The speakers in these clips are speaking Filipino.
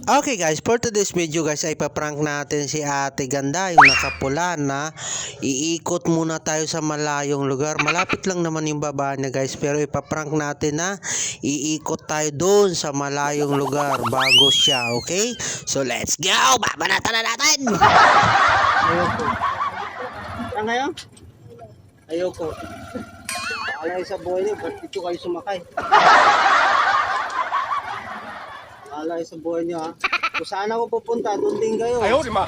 Okay guys, for today's video guys ay paprank natin si Ate Ganda, yung nakapula na iikot muna tayo sa malayong lugar. Malapit lang naman yung baba niya guys, pero ipaprank natin na iikot tayo doon sa malayong lugar bago siya, okay? So let's go! Babanatan na natin! Ayoko. Saan kayo? Ayoko. Alay sa buhay niyo, ba't dito kayo sumakay? Alay sa buhay niyo ha. Kung saan ako pupunta, doon din kayo. Ayaw, di ma.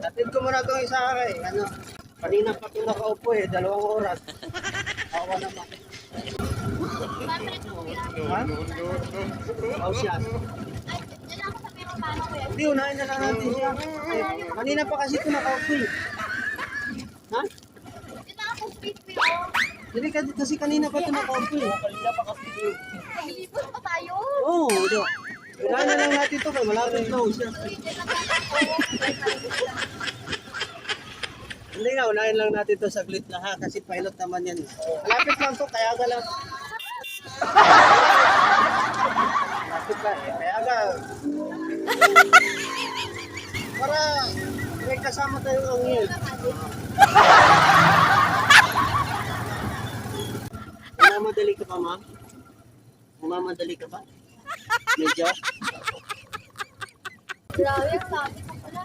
Atid ko muna itong isa kay. Ano, kanina pa ito nakaupo 2 oras. Awa naman. Ha? Aw siya. Hindi, unahin na lang natin siya. Kanina pa kasi ito nakaupo Ha? Hindi kasi kanina pa ito nakaupo Kanina pa kasi ito. Nilipos pa tayo. Oo, oh, unahin na lang natin ito kay malapit na siya. Hindi nga, unahin lang natin ito saglit na ha, kasi pilot naman yan. Malapit lang ito, kaya ka lang. Malapit lang kaya ka. Para may kasama tayo ang yun. Mamadali ka pa, ma'am? Mamadali ka pa? Medyo? Grabe, ang lapit na pala.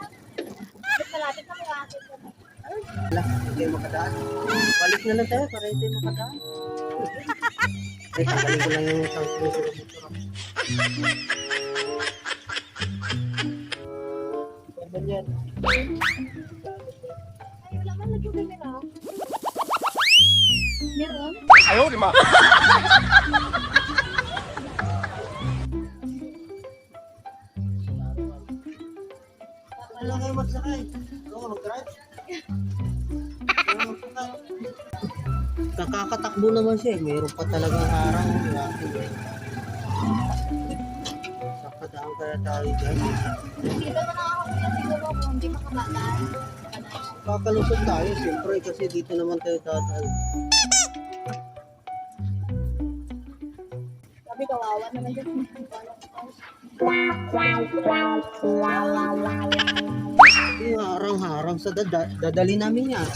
Malapit na kaya atin. Wala, hindi tayo makadaan. Balik na lang tayo para hindi tayo makadaan. Ay, tanggalin ko lang yung isang puso ng motor. Ano yan? Ay, wala man lagi yung camera. Meron? Ayaw, di ma. Wala kayo magsakay. Oo, mag-drive. Kakakatakbo naman siya eh. Mayroon pa talagang harang. Sakadaan kaya tayo dyan. Dito na nakakakuya siguro kung hindi makabataan. Kakalusot tayo siyempre kasi dito naman tayo tatay. Sabi kawawa naman dyan. Yung harang-harang sa dadali namin yan.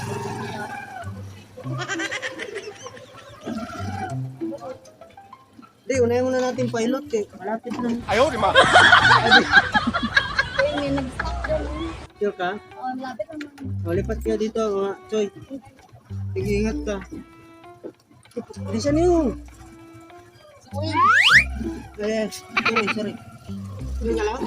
Hindi, unahin muna natin pilot eh. Malapit lang. Ayaw, di ma. Ay, may nag-stop doon. Sure ka? Oh, lapit naman. Malipat ka dito mga Choy. Sige, ingat ka. Bilisan niyo. Uy, Sorry. Sige nga lang.